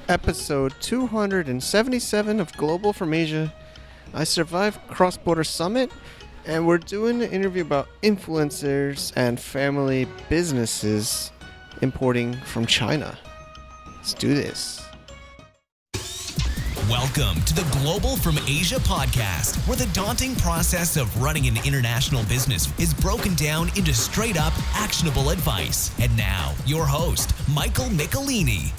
episode 277 of Global from Asia. I survived Cross-Border Summit, and we're doing an interview about influencers and family businesses importing from China. Let's do this. Welcome to the Global from Asia podcast, where the daunting process of running an international business is broken down into straight-up, actionable advice. And now, your host, Michael Michelini.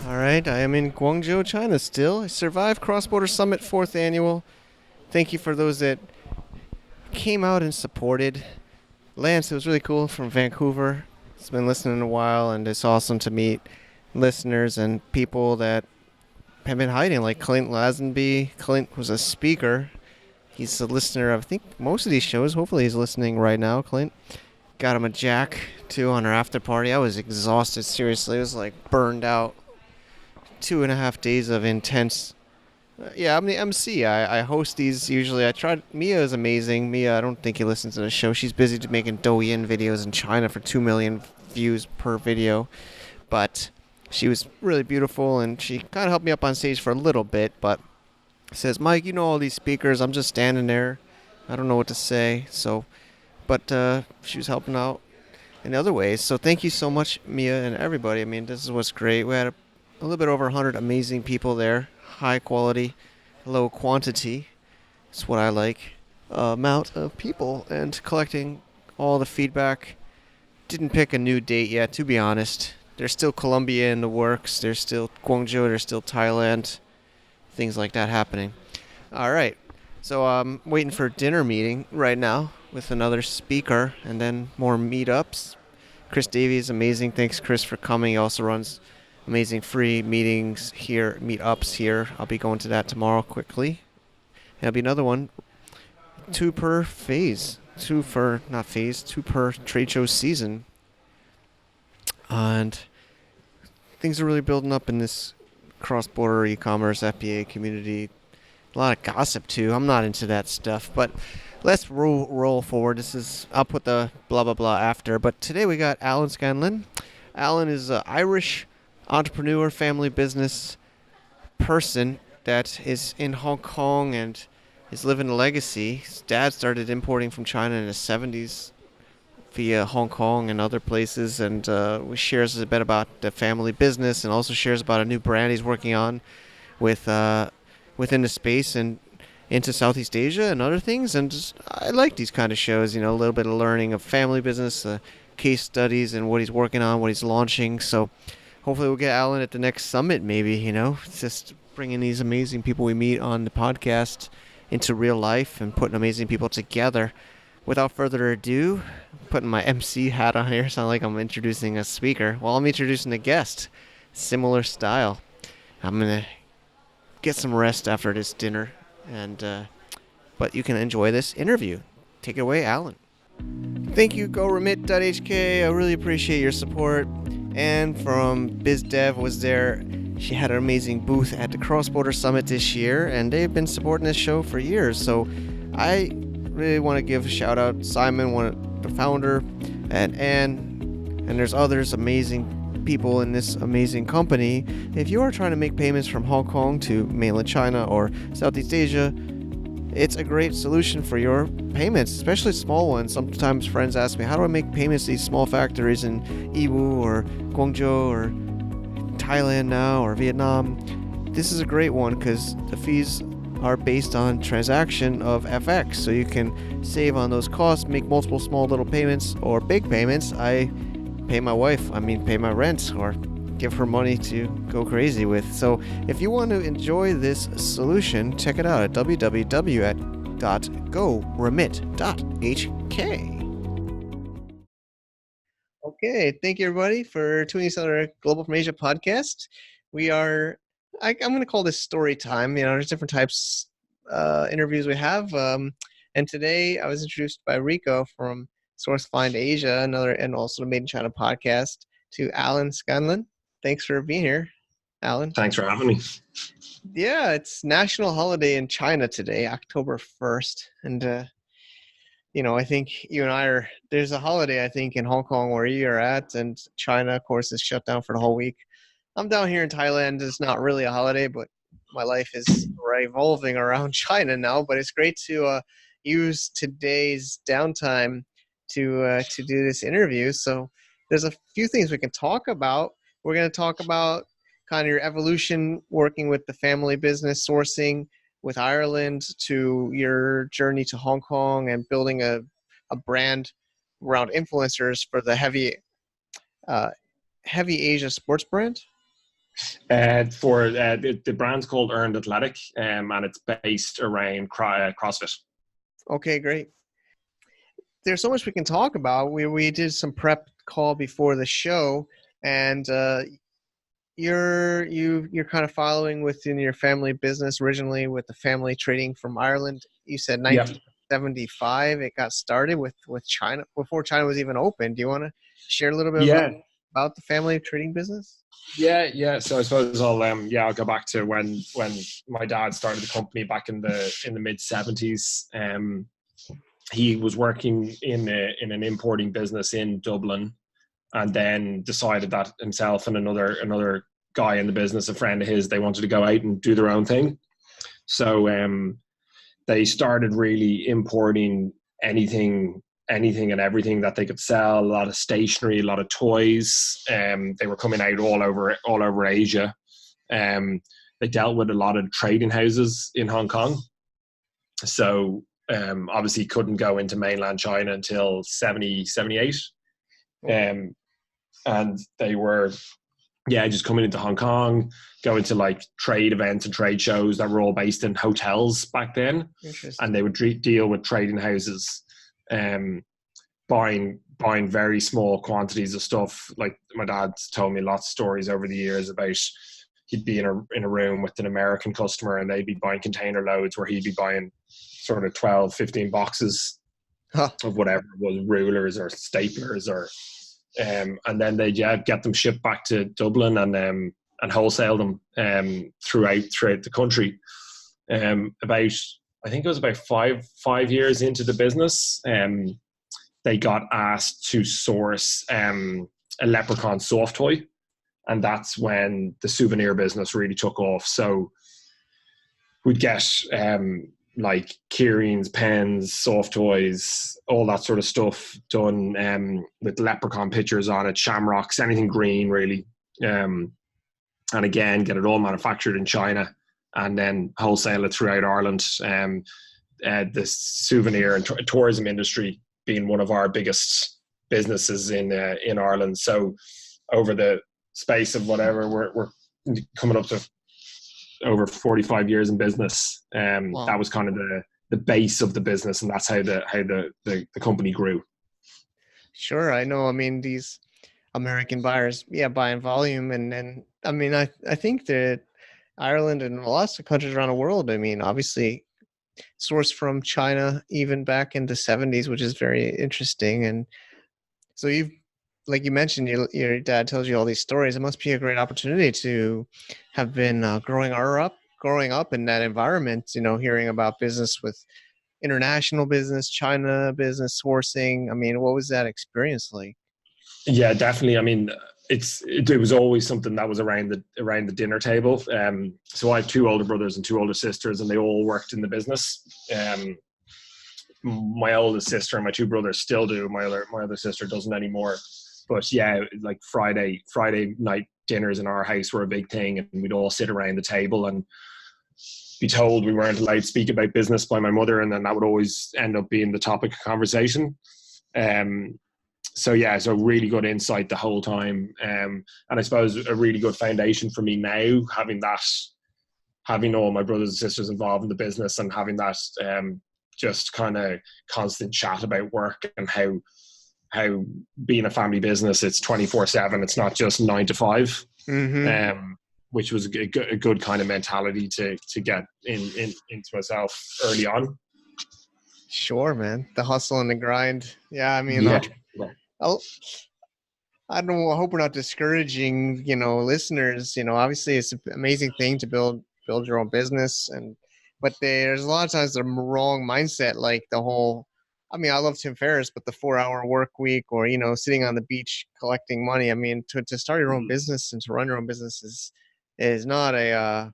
All right, I am in Guangzhou, China still. I survived Cross-Border Summit 4th Annual. Thank you for those that came out and supported. Lance, it was really cool from Vancouver. He's been listening a while, and it's awesome to meet listeners and people that have been hiding, like Clint Lazenby. Clint was a speaker. He's a listener of, I think, most of these shows. Hopefully he's listening right now, Clint. Got him a Jack, too, on our after party. I was exhausted, seriously. It was like burned out. 2.5 days of intense. I'm the MC. I host these usually. I tried. Mia is amazing. Mia, I don't think he listens to the show. She's busy making Douyin videos in China for 2 million views per video. But she was really beautiful, and she kind of helped me up on stage for a little bit, but says, Mike, you know all these speakers. I'm just standing there. I don't know what to say. But she was helping out in other ways. So thank you so much, Mia, and everybody. I mean, this is what's great. We had a little bit over 100 amazing people there. High quality, low quantity. It's what I like. Amount of people, and collecting all the feedback. Didn't pick a new date yet, to be honest. There's still Colombia in the works. There's still Guangzhou. There's still Thailand. Things like that happening. All right. So I'm waiting for a dinner meeting right now with another speaker, and then more meetups. Chris Davies, amazing. Thanks, Chris, for coming. He also runs amazing free meetings here, meetups here. I'll be going to that tomorrow quickly. There'll be another one. Two per trade show season. And things are really building up in this cross-border e-commerce FBA community. A lot of gossip too. I'm not into that stuff, but let's roll forward. I'll put the blah blah blah after. But today we got Alan Scanlan. Alan is an Irish entrepreneur, family business person that is in Hong Kong and is living a legacy. His dad started importing from China in the 70s. Via Hong Kong and other places, and shares a bit about the family business, and also shares about a new brand he's working on with within the space and into Southeast Asia and other things. And I like these kind of shows, a little bit of learning of family business, case studies, and what he's working on, what he's launching. So hopefully we'll get Alan at the next summit, maybe. It's just bringing these amazing people we meet on the podcast into real life and putting amazing people together. Without further ado, putting my MC hat on here, sound like I'm introducing a speaker. Well, I'm introducing a guest. Similar style. I'm going to get some rest after this dinner, but you can enjoy this interview. Take it away, Alan. Thank you, GoRemit.hk. I really appreciate your support. And from BizDev was there. She had an amazing booth at the Cross-Border Summit this year, and they've been supporting this show for years. So I really want to give a shout out. Simon, the founder, and Anne, and there's others amazing people in this amazing company. If you are trying to make payments from Hong Kong to mainland China or Southeast Asia, it's a great solution for your payments, especially small ones. Sometimes friends ask me, how do I make payments to these small factories in Yiwu or Guangzhou or Thailand now or Vietnam? This is a great one because the fees are based on transaction of FX, so you can save on those costs, make multiple small little payments or big payments. I pay my wife, pay my rent, or give her money to go crazy with. So if you want to enjoy this solution, check it out at www.goremit.hk. Okay, thank you everybody for tuning in to our Global from Asia podcast. I'm going to call this story time. There's different types interviews we have. And today I was introduced by Rico from Source Find Asia, and also the Made in China podcast, to Alan Scanlan. Thanks for being here, Alan. Thanks for having me. Yeah, it's national holiday in China today, October 1st. And, I think you and there's a holiday, I think, in Hong Kong where you're at, and China, of course, is shut down for the whole week. I'm down here in Thailand. It's not really a holiday, but my life is revolving around China now. But it's great to use today's downtime to do this interview. So there's a few things we can talk about. We're going to talk about kind of your evolution working with the family business, sourcing with Ireland, to your journey to Hong Kong and building a brand around influencers for the uh, heavy Asia sports brand. For the brand's called Earned Athletic, and it's based around CrossFit. Okay, great. There's so much we can talk about. We did some prep call before the show, and you're kind of following within your family business originally with the family trading from Ireland. You said Yep. 1975 it got started with China before China was even open. Do you want to share a little bit Yeah. about the family trading business? Yeah. So I suppose I'll go back to when my dad started the company back in the mid-70s. He was working in an importing business in Dublin, and then decided that himself and another guy in the business, a friend of his, they wanted to go out and do their own thing. So they started really importing anything and everything that they could sell. A lot of stationery, a lot of toys. They were coming out all over Asia. They dealt with a lot of trading houses in Hong Kong. So obviously couldn't go into mainland China until 70, 78. And they were, just coming into Hong Kong, going to like trade events and trade shows that were all based in hotels back then. And they would deal with trading houses, buying very small quantities of stuff. Like my dad's told me lots of stories over the years about he'd be in a room with an American customer and they'd be buying container loads, where he'd be buying sort of 12, 15 boxes of whatever it was, rulers or staplers or and then they'd get them shipped back to Dublin and wholesale them throughout the country. I think it was about five years into the business, they got asked to source a leprechaun soft toy, and that's when the souvenir business really took off. So we'd get like keychains, pens, soft toys, all that sort of stuff done with leprechaun pictures on it, shamrocks, anything green really. And again, get it all manufactured in China and then wholesale it throughout Ireland. The souvenir and tourism industry being one of our biggest businesses in Ireland. So over the space of whatever, we're coming up to over 45 years in business. Wow. That was kind of the base of the business, and that's how the company grew. Sure, I know. I mean, these American buyers, buy in volume, and I mean, I think that Ireland and lots of countries around the world, I mean, obviously sourced from China even back in the 70s, which is very interesting. And so you've, like you mentioned, your dad tells you all these stories. It must be a great opportunity to have been growing up in that environment, hearing about business with international business, China business, sourcing. I mean, what was that experience like? Yeah, definitely. I mean, it was always something that was around the dinner table. So I have two older brothers and two older sisters, and they all worked in the business. My oldest sister and my two brothers still do. My other sister doesn't anymore. But yeah, like Friday night dinners in our house were a big thing, and we'd all sit around the table and be told we weren't allowed to speak about business by my mother, and then that would always end up being the topic of conversation. So really good insight the whole time, and I suppose a really good foundation for me now, having all my brothers and sisters involved in the business, and having that just kind of constant chat about work and how being a family business, it's 24/7. It's not just 9 to 5, which was a good kind of mentality to get into myself early on. Sure, man. The hustle and the grind. Yeah, I mean, I don't know. I hope we're not discouraging, listeners. Obviously it's an amazing thing to build your own business, but there's a lot of times the wrong mindset, like the whole I mean, I love Tim Ferriss, but the 4-hour work week, or sitting on the beach collecting money. I mean, to start your own Mm. business and to run your own business is not a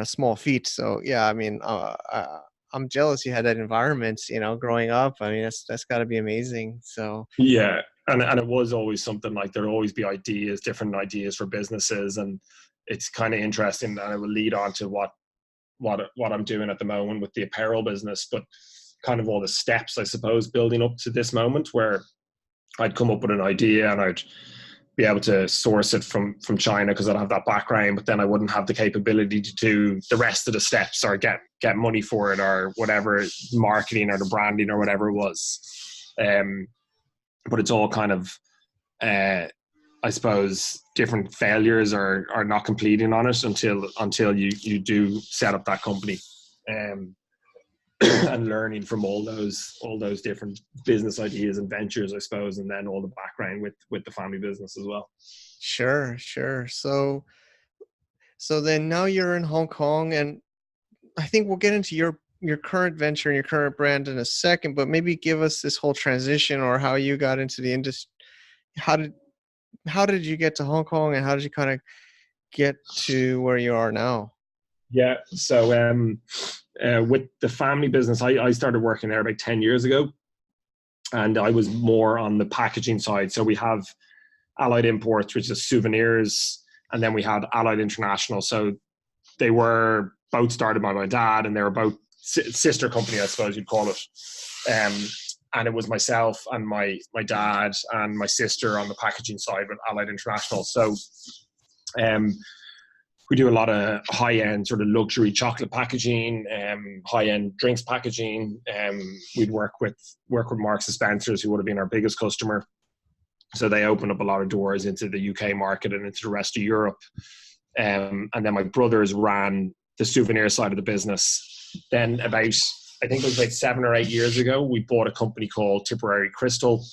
small feat. So yeah, I mean, I'm jealous you had that environment, growing up. I mean, that's got to be amazing. So Yeah, and it was always something like there'd always be ideas, different ideas for businesses, and it's kind of interesting, and it will lead on to what I'm doing at the moment with the apparel business, but kind of all the steps, I suppose, building up to this moment where I'd come up with an idea and I'd be able to source it from China because I'd have that background, but then I wouldn't have the capability to do the rest of the steps or get money for it or whatever, marketing or the branding or whatever it was. But it's all kind of, I suppose, different failures or not completing on it until you do set up that company. And learning from all those different business ideas and ventures, I suppose, and then all the background with the family business as well. sure, sure. So then now you're in Hong Kong, and I think we'll get into your current venture and your current brand in a second, but maybe give us this whole transition or how you got into the industry. How did how did you get to Hong Kong, and how did you kind of get to where you are now? Yeah. So with the family business, I started working there about 10 years ago, and I was more on the packaging side. So we have Allied Imports, which is souvenirs, and then we had Allied International. So they were both started by my dad, and they were both sister company, I suppose you'd call it. And it was myself and my dad and my sister on the packaging side with Allied International. So we do a lot of high-end sort of luxury chocolate packaging, high-end drinks packaging. We'd work with Marks and Spencers, who would have been our biggest customer. So they opened up a lot of doors into the UK market and into the rest of Europe. And then my brothers ran the souvenir side of the business. Then I think it was like 7 or 8 years ago, we bought a company called Tipperary Crystal,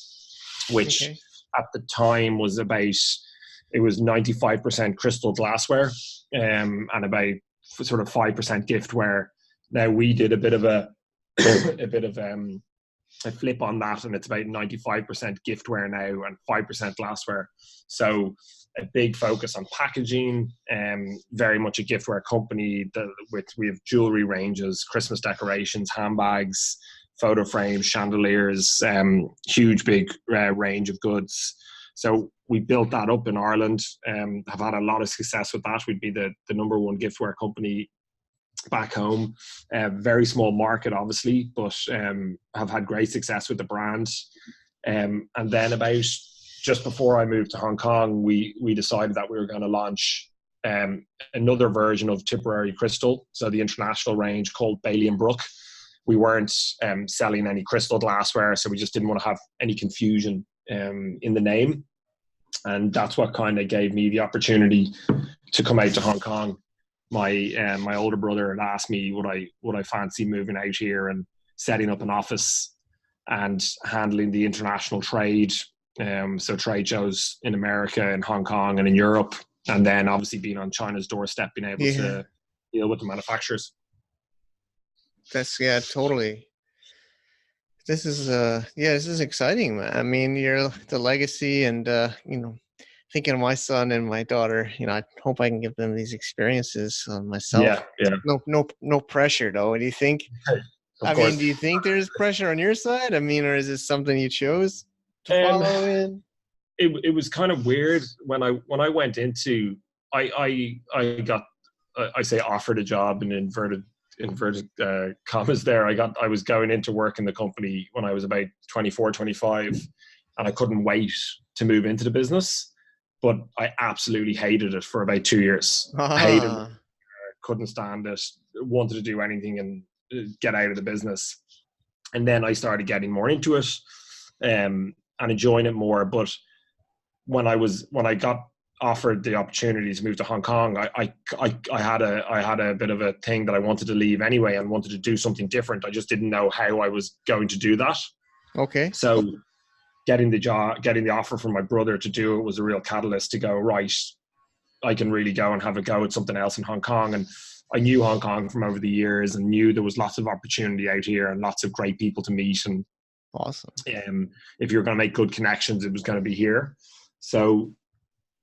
which Okay. at the time was it was 95% crystal glassware, and about sort of 5% giftware. Now we did a bit of a flip on that, and it's about 95% giftware now and 5% glassware. So a big focus on packaging, very much a giftware company we have jewelry ranges, Christmas decorations, handbags, photo frames, chandeliers, huge big range of goods. So we built that up in Ireland, have had a lot of success with that. We'd be the number one giftware company back home. Very small market, obviously, but have had great success with the brand. And then about just before I moved to Hong Kong, we decided that we were going to launch another version of Tipperary Crystal, so the international range called Bailey and Brook. We weren't selling any crystal glassware, so we just didn't want to have any confusion in the name. And that's what kind of gave me the opportunity to come out to Hong Kong. My older brother had asked me would I fancy moving out here and setting up an office and handling the international trade, so trade shows in America and Hong Kong and in Europe, and then obviously being on China's doorstep, being able Yeah, to deal with the manufacturers. yeah, totally. This is exciting, man. I mean, you're the legacy, and thinking of my son and my daughter, I hope I can give them these experiences myself. Yeah, yeah, No pressure though. Do you think? of I mean, course. do you think there's pressure on your side? I mean, or is this something you chose to Um, follow in? it was kind of weird when I went into I got I say offered a job in inverted commas there. I was going into work in the company when I was about 24, 25, and I couldn't wait to move into the business, but I absolutely hated it for about 2 years. Hated it, Ah, couldn't stand it, wanted to do anything and get out of the business. And then I started getting more into it, and enjoying it more. But when I got offered the opportunity to move to Hong Kong, I had a bit of a thing that I wanted to leave anyway and wanted to do something different. I just didn't know how I was going to do that. okay. So getting the offer from my brother to do it was a real catalyst to go, right, I can really go and have a go at something else in Hong Kong. And I knew Hong Kong from over the years and knew there was lots of opportunity out here and lots of great people to meet and Awesome. If you're going to make good connections, it was going to be here. So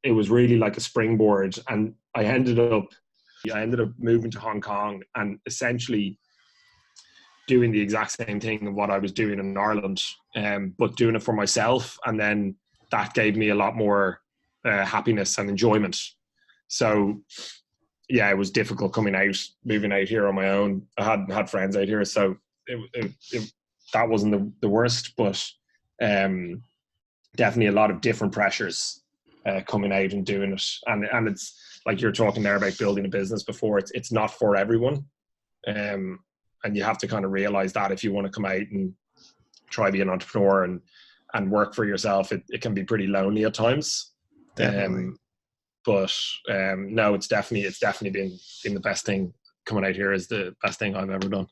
it was really like a springboard, and I ended up moving to Hong Kong and essentially doing the exact same thing of what I was doing in Ireland, but doing it for myself. And then that gave me a lot more happiness and enjoyment. So yeah, it was difficult moving out here on my own. I had friends out here, so that wasn't the worst, but definitely a lot of different pressures coming out and doing it. And it's like you're talking there about building a business before. It's not for everyone, and you have to kind of realize that if you want to come out and try be an entrepreneur and work for yourself, it can be pretty lonely at times. Definitely. But no, it's definitely been the best thing. Coming out here is the best thing I've ever done.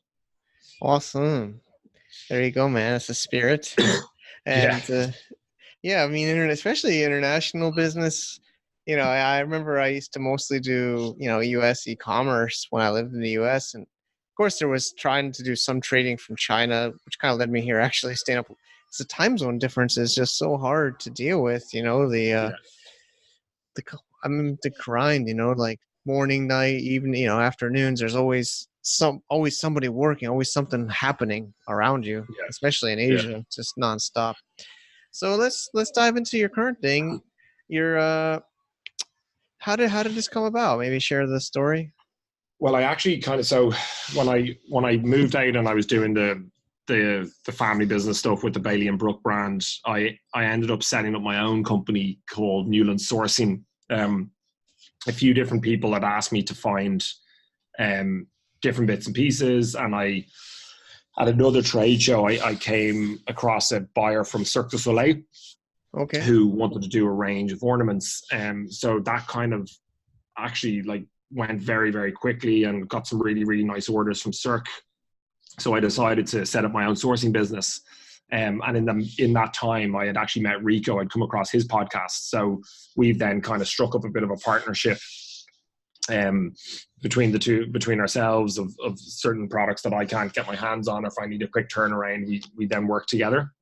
Awesome. There you go, man. It's a spirit. And yeah, I mean, especially international business. I remember I used to mostly do, U.S. e-commerce when I lived in the U.S. And of course, there was trying to do some trading from China, which kind of led me here actually staying up. It's the time zone difference is just so hard to deal with, the grind, like morning, night, evening, afternoons. There's always somebody working, always something happening around you, Yeah, especially in yeah. Asia, just nonstop. So let's dive into your current thing. Your how did this come about? Maybe share the story. Well, I actually so when I moved out and I was doing the family business stuff with the Bailey and Brook brand, I ended up setting up my own company called Newland Sourcing. A few different people had asked me to find different bits and pieces, and at another trade show I came across a buyer from Cirque du Soleil. Okay. Who wanted to do a range of ornaments. So that kind of actually went very, very quickly and got some really, really nice orders from Cirque. So I decided to set up my own sourcing business. And in that time, I had actually met Rico. I'd come across his podcast. So we've then kind of struck up a bit of a partnership between ourselves of certain products that I can't get my hands on. If I need a quick turnaround, we then work together,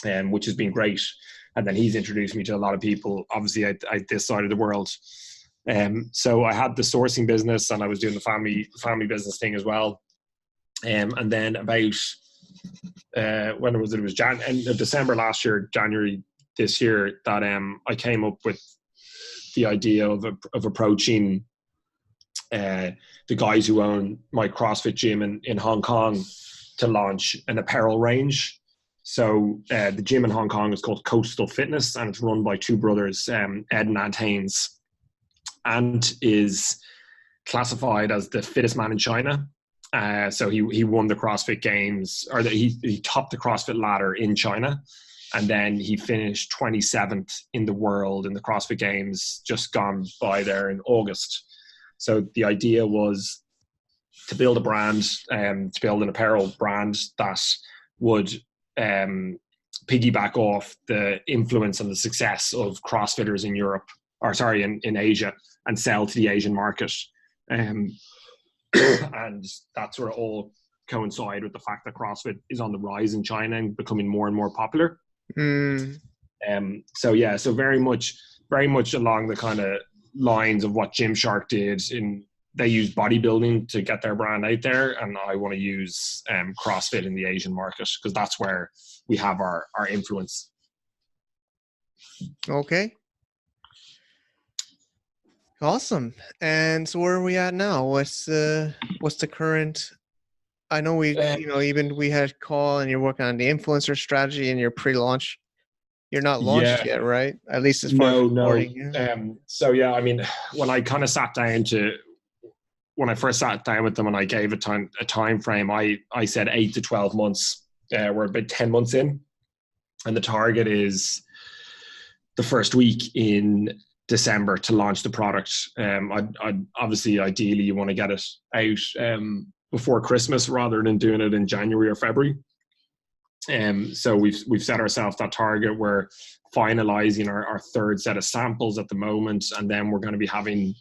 which has been great. And then he's introduced me to a lot of people, obviously, at this side of the world. So I had the sourcing business, and I was doing the family business thing as well. And then about when was it? It was end of December last year, January this year, that I came up with the idea of approaching the guys who own my CrossFit gym in Hong Kong to launch an apparel range. So the gym in Hong Kong is called Coastal Fitness, and it's run by two brothers, Ed and Ant Haynes. Ant is classified as the fittest man in China. So he won the CrossFit Games, or he topped the CrossFit ladder in China. And then he finished 27th in the world in the CrossFit Games just gone by there in August. So the idea was to build a brand, to build an apparel brand that would piggyback off the influence and the success of CrossFitters in Asia, and sell to the Asian market. And that sort of all coincide with the fact that CrossFit is on the rise in China and becoming more and more popular. So very much along the kind of lines of what Gymshark did. They use bodybuilding to get their brand out there, and I want to use CrossFit in the Asian market because that's where we have our influence. Okay. Awesome. And so where are we at now? What's the current? I know we had a call and you're working on the influencer strategy and your pre-launch. You're not launched yet, right? At least as far as reporting. So yeah, I mean, when I kind of when I first sat down with them and I gave a time frame, I said 8 to 12 months. We're about 10 months in, and the target is the first week in December to launch the product. I'd obviously, ideally, you want to get it out before Christmas rather than doing it in January or February. So we've set ourselves that target. We're finalizing our third set of samples at the moment, and then we're going to be having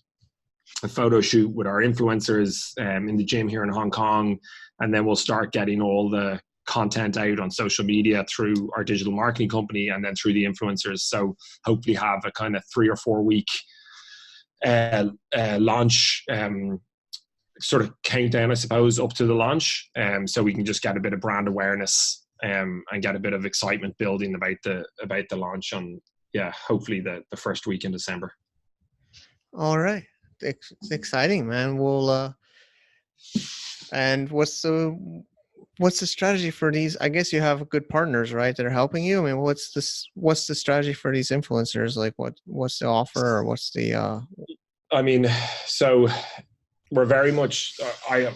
a photo shoot with our influencers in the gym here in Hong Kong, and then we'll start getting all the content out on social media through our digital marketing company and then through the influencers. So hopefully have a kind of 3 or 4 week launch, sort of countdown, I suppose, up to the launch, so we can just get a bit of brand awareness, and get a bit of excitement building about the launch on, hopefully the first week in December. All right. It's exciting, man. We'll and what's the strategy for these? I guess you have good partners, right, that are helping you. I mean, what's the strategy for these influencers? Like what's the offer, or what's the I mean, so we're very much,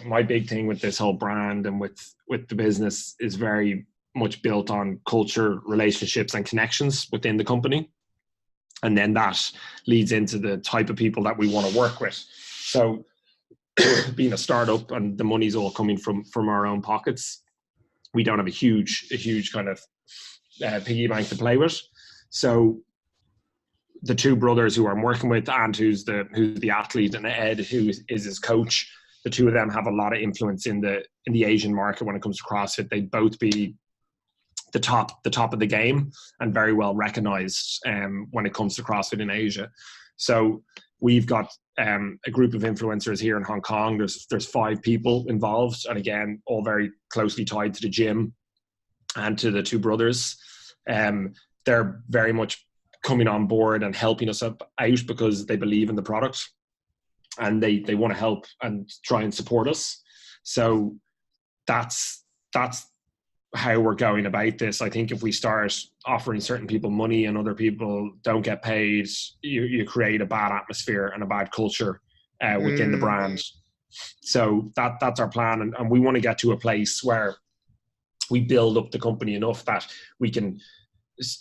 my big thing with this whole brand and with the business is very much built on culture, relationships, and connections within the company. And then that leads into the type of people that we want to work with. So being a startup and the money's all coming from our own pockets, we don't have a huge kind of piggy bank to play with. So the 2 brothers who I'm working with, and who's the athlete, and Ed, who is his coach, the 2 of them have a lot of influence in the Asian market when it comes to CrossFit. They'd both be the top of the game and very well recognized when it comes to CrossFit in Asia. So we've got a group of influencers here in Hong Kong. There's 5 people involved, and again, all very closely tied to the gym and to the 2 brothers. They're very much coming on board and helping us out because they believe in the product and they want to help and try and support us. So that's how we're going about this. I think if we start offering certain people money and other people don't get paid, you create a bad atmosphere and a bad culture within the brand. So that's our plan, and we want to get to a place where we build up the company enough that we can,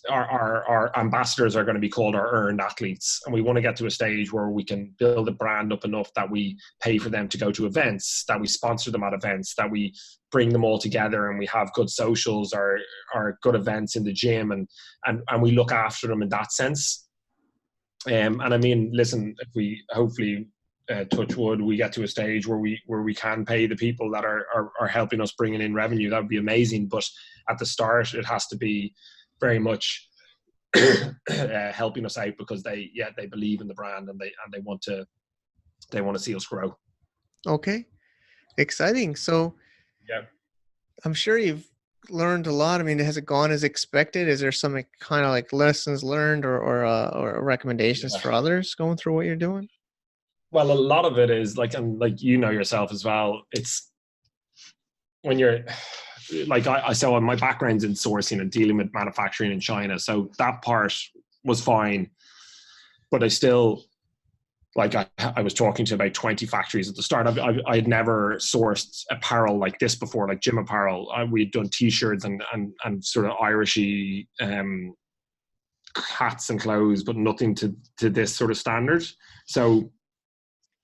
our ambassadors are going to be called our earned athletes, and we want to get to a stage where we can build the brand up enough that we pay for them to go to events, that we sponsor them at events, that we bring them all together, and we have good socials or good events in the gym, and we look after them in that sense. And I mean, listen, if we hopefully touch wood, we get to a stage where we can pay the people that are helping us bringing in revenue, that would be amazing. But at the start, it has to be very much helping us out because they believe in the brand and they want to see us grow. Okay, exciting. So Yeah, I'm sure you've learned a lot. I mean, has it gone as expected? Is there some kind of like lessons learned or recommendations for others going through what you're doing? well, a lot of it is like, and like you know yourself as well, it's when you're like, so my background's in sourcing and dealing with manufacturing in China, so that part was fine. But I still, like, I was talking to about 20 factories at the start. I had never sourced apparel like this before, like gym apparel. We'd done T-shirts and sort of Irishy hats and clothes, but nothing to this sort of standard. So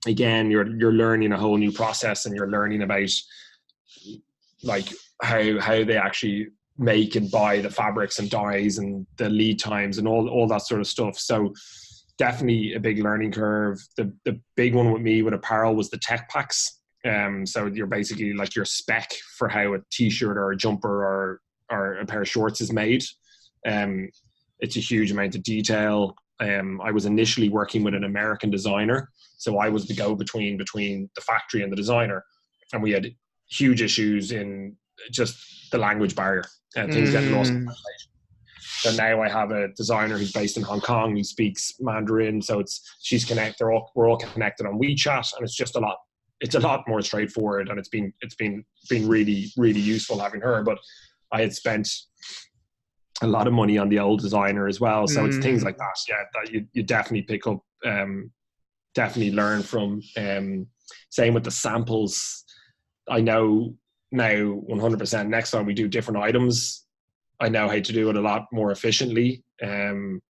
again, you're learning a whole new process, and you're learning about like how they actually make and buy the fabrics and dyes and the lead times and all that sort of stuff. So definitely a big learning curve. The big one with me with apparel was the tech packs. So you're basically like your spec for how a t-shirt or a jumper or a pair of shorts is made. It's a huge amount of detail. I was initially working with an American designer, so I was the go-between between the factory and the designer, and we had huge issues in just the language barrier and things getting lost in translation. So now I have a designer who's based in Hong Kong who speaks Mandarin, so she's connected. We're all connected on WeChat, and it's just a lot more straightforward, and it's been really, really useful having her. But I had spent a lot of money on the old designer as well, so it's things like that, that you definitely pick up, definitely learn from. Same with the samples. I know now 100% next time we do different items, I know how to do it a lot more efficiently, and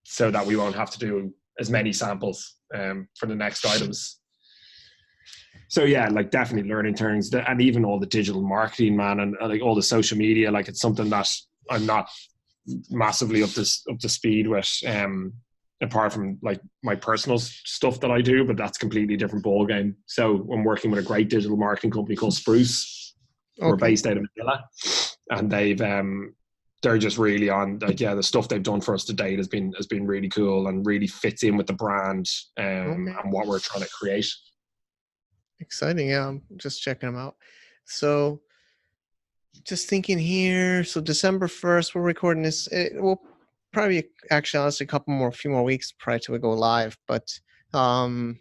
so that we won't have to do as many samples for the next items. So yeah, like definitely learning things, and even all the digital marketing, man, and like all the social media. Like it's something that I'm not massively up to speed with, apart from like my personal stuff that I do, but that's completely different ball game. So I'm working with a great digital marketing company called Spruce, who are Okay. based out of Manila, and they're just really on, like, yeah, the stuff they've done for us to date has been really cool and really fits in with the brand, Okay. and what we're trying to create. Exciting. Yeah, I'm just checking them out. So just thinking here. So December 1st, we're recording this. It will probably actually honestly a few more weeks prior to we go live. But um,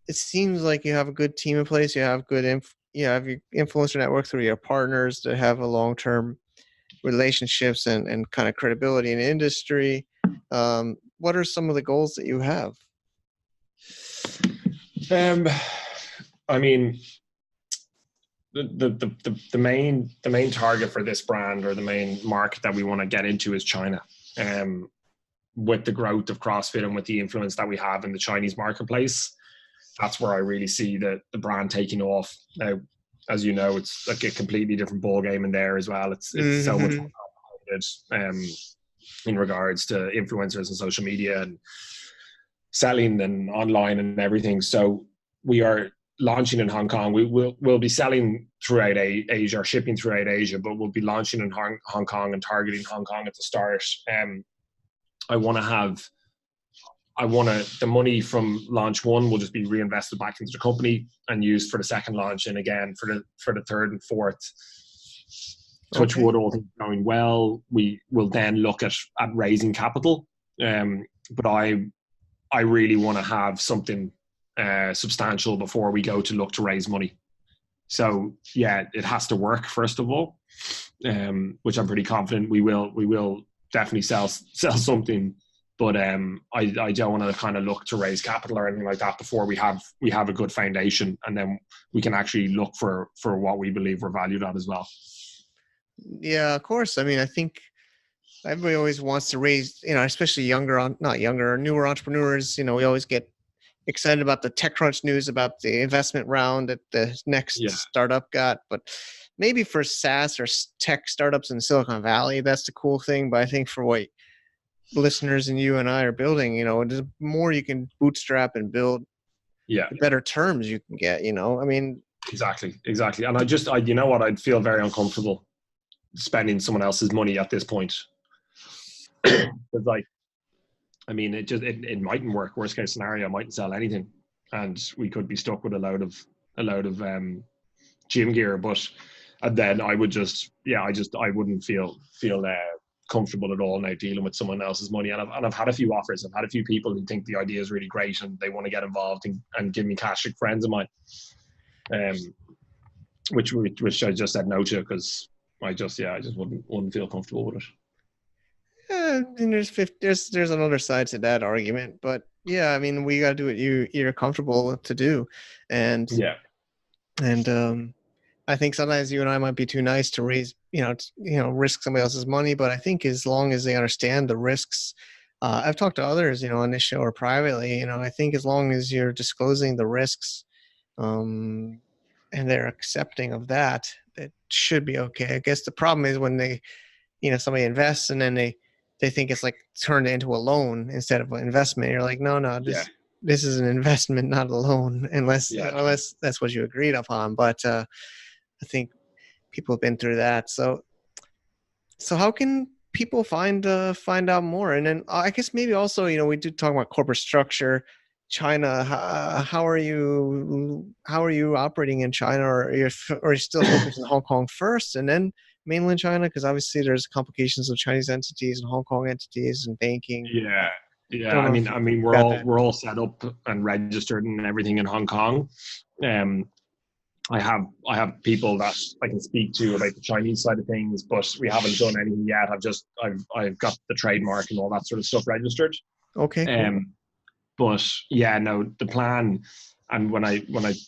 it seems like you have a good team in place. You have you have your influencer network through your partners that have a long-term relationships and kind of credibility in the industry. What are some of the goals that you have? Um, I mean, the main target for this brand, or the main market that we want to get into, is China. Um, with the growth of CrossFit and with the influence that we have in the Chinese marketplace, that's where I really see the brand taking off. Now, as you know, it's like a completely different ball game in there as well. It's so much more Hmm. complicated, in regards to influencers and social media and selling and online and everything. So we are launching in Hong Kong. We'll be selling throughout Asia, or shipping throughout Asia, but we'll be launching in Hong Kong and targeting Hong Kong at the start. I want to have the money from launch one will just be reinvested back into the company and used for the second launch, and again for the third and fourth. Touch Okay. wood, all things going well, we will then look at raising capital. But I really want to have something substantial before we go to look to raise money. So yeah, it has to work first of all, which I'm pretty confident we will. We will definitely sell something, but I don't want to kind of look to raise capital or anything like that before we have a good foundation, and then we can actually look for what we believe we're valued at as well. Yeah, of course. I mean, I think everybody always wants to raise, especially not younger, newer entrepreneurs. We always get excited about the TechCrunch news about the investment round that the next Yeah, startup got. But maybe for SaaS or tech startups in Silicon Valley, that's the cool thing. But I think for what listeners and you and I are building, the more you can bootstrap and build, yeah, the better terms you can get. I mean, exactly. And you know what, I'd feel very uncomfortable spending someone else's money at this point. It's like, I mean, it mightn't work. Worst case scenario, I mightn't sell anything, and we could be stuck with a load of gym gear. But and then I would I wouldn't feel comfortable at all now dealing with someone else's money. And I've had a few offers. I've had a few people who think the idea is really great and they want to get involved and give me cash, like friends of mine, um, which I just said no to, because I just wouldn't feel comfortable with it. and there's another side to that argument, but yeah, I mean, we got to do what you're comfortable to do, and Yeah, and I think sometimes you and I might be too nice to raise, risk somebody else's money. But I think as long as they understand the risks, I've talked to others, on this show or privately, I think as long as you're disclosing the risks, um, and they're accepting of that, it should be okay. I guess the problem is when somebody invests and then they think it's like turned into a loan instead of an investment. You're like, no, yeah, this is an investment, not a loan, unless yeah. unless that's what you agreed upon. But I think people have been through that. So how can people find out more? And then I guess maybe also, we do talk about corporate structure. China, how are you operating in China, or are you still focused in Hong Kong first and then mainland China? Because obviously there's complications of Chinese entities and Hong Kong entities and banking. Yeah, yeah. Don't I know mean, if I you mean, we're got all that. we're all set up and registered and everything in Hong Kong. Um, I have people that I can speak to about the Chinese side of things, but we haven't done anything yet. I've got the trademark and all that sort of stuff registered. Okay, cool. Um, but yeah, no, the plan, and when I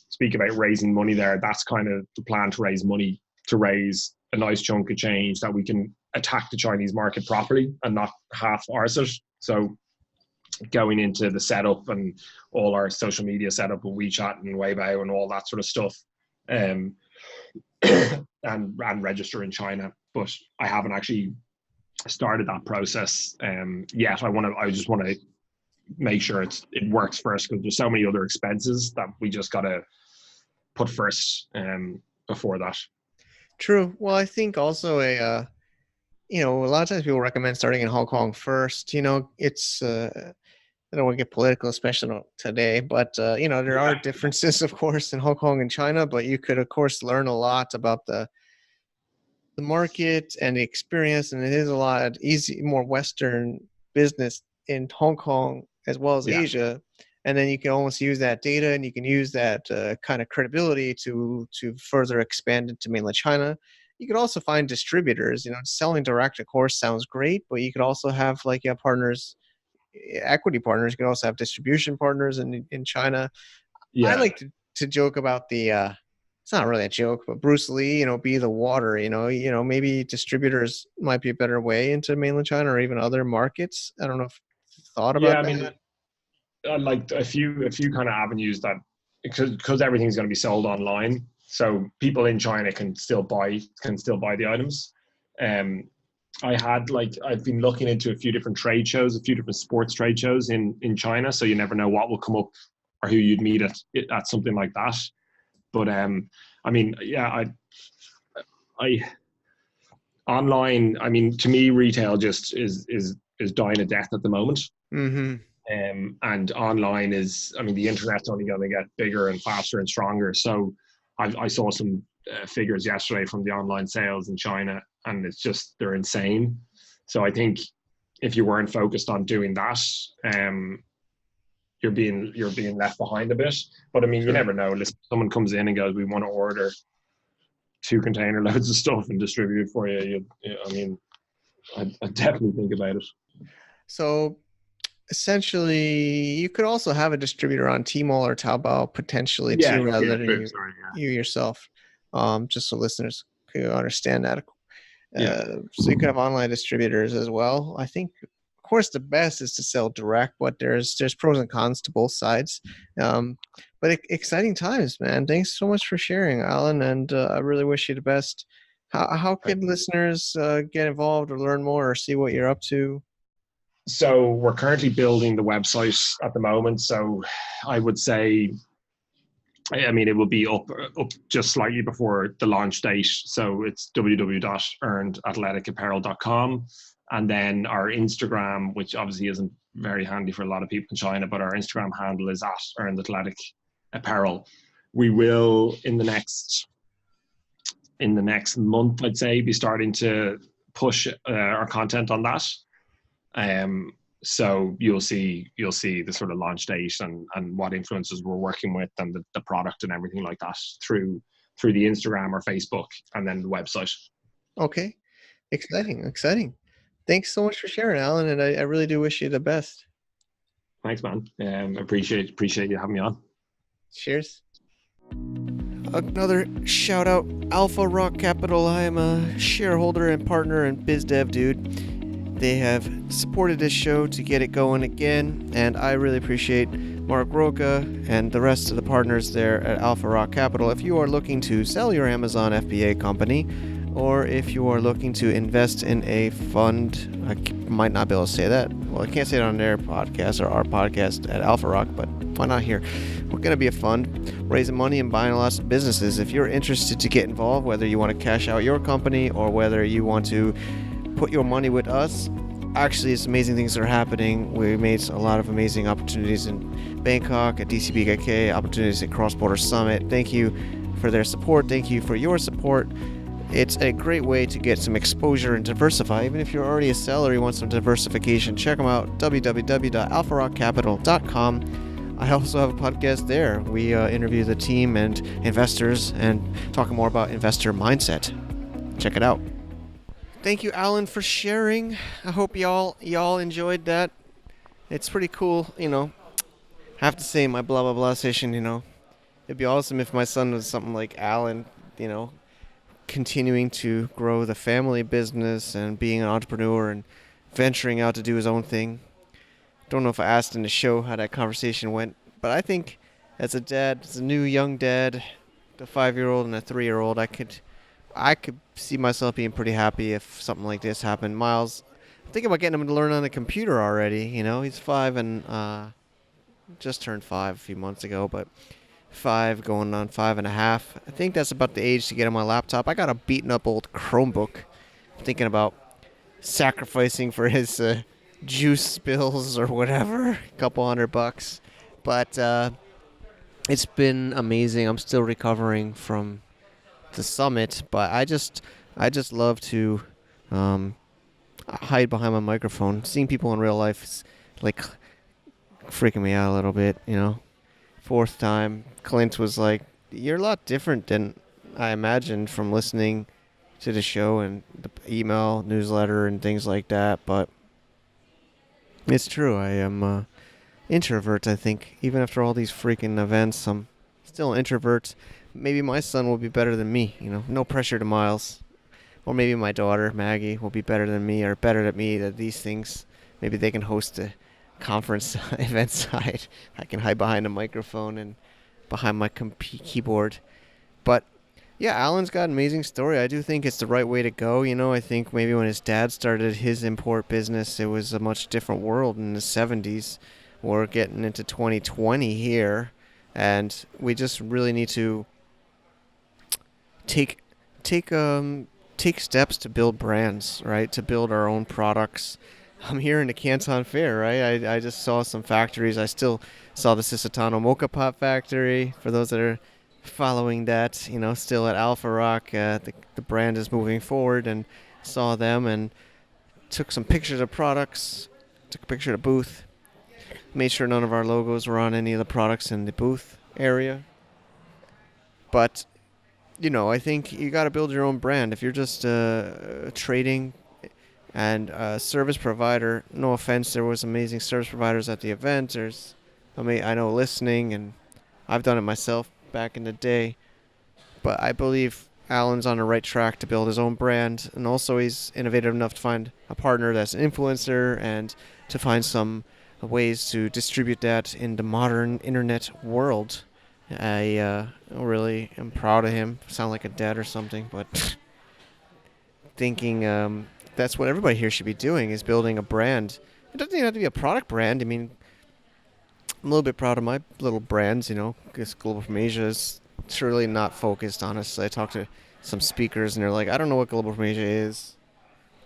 speak about raising money there, that's kind of the plan, to raise money, to raise a nice chunk of change that we can attack the Chinese market properly and not half arse it. So going into the setup and all our social media setup with WeChat and Weibo and all that sort of stuff, um, and register in China. But I haven't actually started that process yet. I just want to make sure it works first, because there's so many other expenses that we just got to put first, before that. True. Well, I think also a lot of times people recommend starting in Hong Kong first. It's I don't want to get political, especially not today, but there are Yeah, differences, of course, in Hong Kong and China. But you could, of course, learn a lot about the market and the experience, and it is a lot easy, more Western business in Hong Kong as well as yeah, Asia. And then you can almost use that data, and you can use that kind of credibility to further expand into mainland China. You could also find distributors. Selling direct, of course, sounds great, but you could also have like partners, equity partners. You could also have distribution partners in China. I yeah. like to joke about the it's not really a joke, but Bruce Lee, be the water, maybe distributors might be a better way into mainland China or even other markets. I don't know if you thought Yeah, about I that. mean, like a few kind of avenues that because everything's going to be sold online, so people in China can still buy the items. Um, I've been looking into a few different trade shows, a few different sports trade shows in China. So you never know what will come up or who you'd meet at something like that. But I mean, yeah, I online. I mean, to me, retail just is dying a death at the moment. Mm-hmm. And online is, I mean, the internet's only going to get bigger and faster and stronger. So I saw some figures yesterday from the online sales in China, and it's just, they're insane. So I think if you weren't focused on doing that, you're being left behind a bit. But I mean, you Sure. never know. Listen, someone comes in and goes, "We want to order 2 container loads of stuff and distribute it for you." I mean, I definitely think about it. So essentially, you could also have a distributor on Tmall or Taobao potentially Yeah, too, rather yeah, than true. you Sorry, yeah, you yourself. Just so listeners could understand that. yeah. So you could have online distributors as well. I think, of course, the best is to sell direct, but there's pros and cons to both sides. Um, but exciting times, man. Thanks so much for sharing, Alan, and I really wish you the best. How Thank can you. listeners get involved or learn more or see what you're up to? So we're currently building the website at the moment. So I would say, I mean, it will be up just slightly before the launch date. So it's www.earnedathleticapparel.com. And then our Instagram, which obviously isn't very handy for a lot of people in China, but our Instagram handle is at Earned Athletic Apparel. We will in the next month, I'd say, be starting to push our content on that. Um, so you'll see the sort of launch date and what influencers we're working with and the product and everything like that through the Instagram or Facebook and then the website. Okay, exciting, exciting. Thanks so much for sharing, Alan, and I really do wish you the best. Thanks, man. Appreciate you having me on. Cheers. Another shout out, Alpha Rock Capital. I am a shareholder and partner in BizDev, dude. They have supported this show to get it going again, and I really appreciate Mark Roca and the rest of the partners there at Alpha Rock Capital. If you are looking to sell your Amazon FBA company, or if you are looking to invest in a fund, I might not be able to say that. Well, I can't say it on their podcast or our podcast at Alpha Rock, but why not here? We're going to be a fund raising money and buying lots of businesses. If you're interested to get involved, whether you want to cash out your company or whether you want to put your money with us, actually, it's amazing things that are happening. We made a lot of amazing opportunities in Bangkok at DCBKK, opportunities at Cross Border Summit. Thank you for their support. Thank you for your support. It's a great way to get some exposure and diversify. Even if you're already a seller, you want some diversification, check them out, www.alpharockcapital.com. I also have a podcast there. We interview the team and investors and talk more about investor mindset. Check it out. Thank you, Alan, for sharing. I hope y'all enjoyed that. It's pretty cool, I have to say, my blah blah blah session, it'd be awesome if my son was something like Alan, continuing to grow the family business and being an entrepreneur and venturing out to do his own thing. Don't know if I asked in the show how that conversation went, but I think as a dad, as a new young dad, a 5-year-old and a 3-year-old, I could see myself being pretty happy if something like this happened. Miles, I'm thinking about getting him to learn on a computer already. He's 5 and just turned 5 a few months ago, but 5 going on 5.5. I think that's about the age to get on my laptop. I got a beaten up old Chromebook. I'm thinking about sacrificing for his juice spills or whatever. A couple $100. But it's been amazing. I'm still recovering from the summit, but I just love to hide behind my microphone. Seeing people in real life is like freaking me out a little bit, you know. Fourth time, Clint was like, "You're a lot different than I imagined from listening to the show and the email, newsletter, and things like that." But it's true. I am introvert, I think. Even after all these freaking events, I'm still an introvert. Maybe my son will be better than me, you know. No pressure to Miles. Or maybe my daughter, Maggie, will be better than me or better at me at these things. Maybe they can host a conference event side. I can hide behind a microphone and behind my keyboard. But yeah, Alan's got an amazing story. I do think it's the right way to go. You know, I think maybe when his dad started his import business, it was a much different world in the 70s. We're getting into 2020 here, and we just really need to take take take steps to build brands, right? To build our own products. I'm here in the Canton Fair, right? I just saw some factories. I still saw the Sisatano Mocha Pot Factory. For those that are following that, you know, still at Alpha Rock, the brand is moving forward, and saw them and took some pictures of products. Took a picture of the booth. Made sure none of our logos were on any of the products in the booth area. But you know, I think you got to build your own brand. If you're just trading and a service provider, no offense, there was amazing service providers at the event. I know listening, and I've done it myself back in the day. But I believe Alan's on the right track to build his own brand, and also he's innovative enough to find a partner that's an influencer and to find some ways to distribute that in the modern internet world. I really am proud of him. Sound like a dad or something, but thinking that's what everybody here should be doing, is building a brand. It doesn't even have to be a product brand. I mean, I'm a little bit proud of my little brands, you know, because Global from Asia is surely not focused, honestly. I talked to some speakers, and they're like, I don't know what Global from Asia is.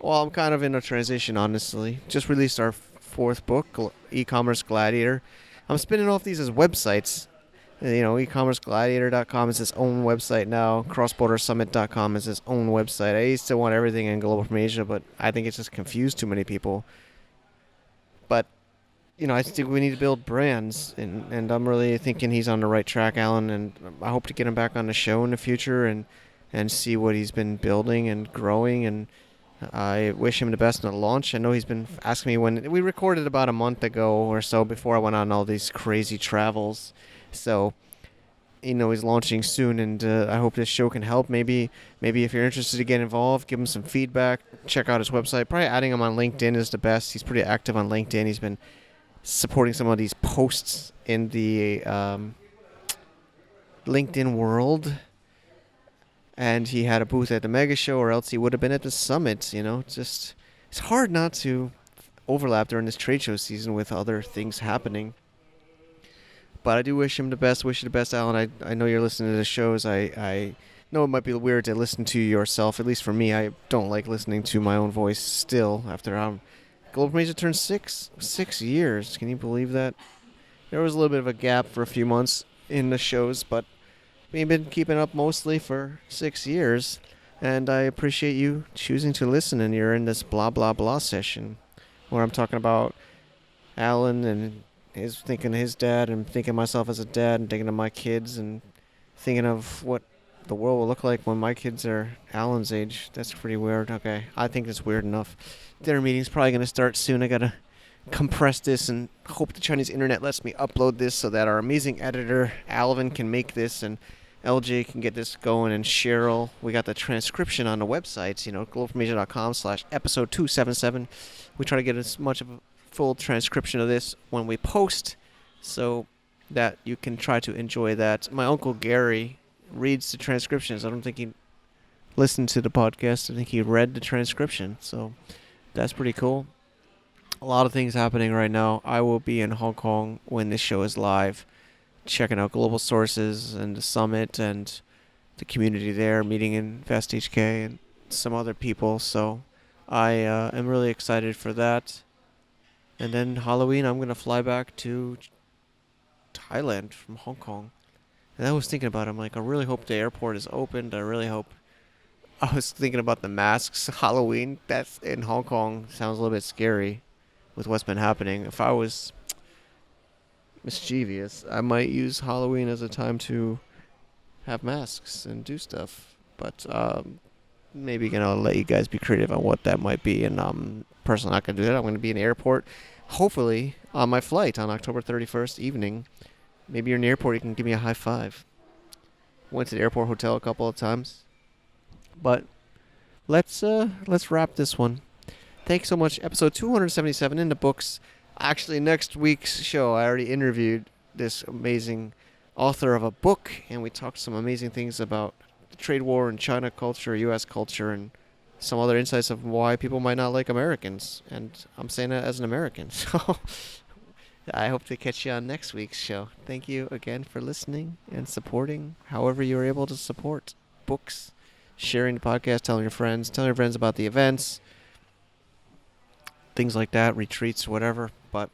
Well, I'm kind of in a transition, honestly. Just released our fourth book, E-Commerce Gladiator. I'm spinning off these as websites. You know, ecommercegladiator.com is its own website now. Crossbordersummit.com is its own website. I used to want everything in Global from Asia, but I think it's just confused too many people. But, you know, I think we need to build brands, and I'm really thinking he's on the right track, Alan, and I hope to get him back on the show in the future and see what he's been building and growing, and I wish him the best on the launch. I know he's been asking me when we recorded about a month ago or so before I went on all these crazy travels. So, you know, he's launching soon, and I hope this show can help. Maybe if you're interested to get involved, give him some feedback. Check out his website. Probably adding him on LinkedIn is the best. He's pretty active on LinkedIn. He's been supporting some of these posts in the LinkedIn world. And he had a booth at the Mega Show, or else he would have been at the Summit. You know, it's hard not to overlap during this trade show season with other things happening. But I do wish him the best. Wish you the best, Alan. I know you're listening to the shows. I know it might be weird to listen to yourself. At least for me, I don't like listening to my own voice still. After Global Major turned 6 years. Can you believe that? There was a little bit of a gap for a few months in the shows, but we've been keeping up mostly for 6 years. And I appreciate you choosing to listen, and you're in this blah, blah, blah session where I'm talking about Alan and thinking of his dad, and thinking of myself as a dad, and thinking of my kids, and thinking of what the world will look like when my kids are Alan's age. That's pretty weird. Okay, I think it's weird enough. Dinner meeting's probably going to start soon. I got to compress this and hope the Chinese internet lets me upload this so that our amazing editor, Alvin, can make this, and LJ can get this going, and Cheryl. We got the transcription on the websites, you know, globalfromasia.com/episode 277. We try to get as much of a full transcription of this when we post, so that you can try to enjoy that. My uncle Gary reads the transcriptions. I don't think he listened to the podcast. I think he read the transcription, so that's pretty cool. A lot of things happening right now. I will be in Hong Kong when this show is live checking out global sources and the summit and the community there, meeting in Vest HK and some other people. So I am really excited for that. And then Halloween, I'm gonna fly back to Thailand from Hong Kong. And I was thinking about it. I'm like, I really hope the airport is opened. I really hope. I was thinking about the masks. Halloween, that's in Hong Kong, sounds a little bit scary with what's been happening. If I was mischievous, I might use Halloween as a time to have masks and do stuff. But maybe gonna let you guys be creative on what that might be. And personally not gonna do that. I'm gonna be in the airport, hopefully on my flight on October 31st evening. Maybe you're in the airport, you can give me a high five. Went to the airport hotel a couple of times. But let's wrap this one. Thanks so much. Episode 277 in the books. Actually, next week's show, I already interviewed this amazing author of a book, and we talked some amazing things about the trade war and China culture, U.S. culture, and some other insights of why people might not like Americans. And I'm saying that as an American. So I hope to catch you on next week's show. Thank you again for listening and supporting however you're able to support books, sharing the podcast, telling your friends about the events, things like that, retreats, whatever. But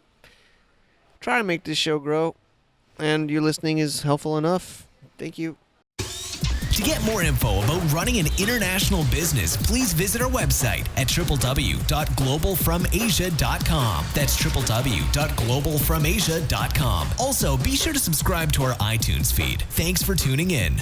try to make this show grow, and your listening is helpful enough. Thank you. To get more info about running an international business, please visit our website at www.globalfromasia.com. That's www.globalfromasia.com. Also, be sure to subscribe to our iTunes feed. Thanks for tuning in.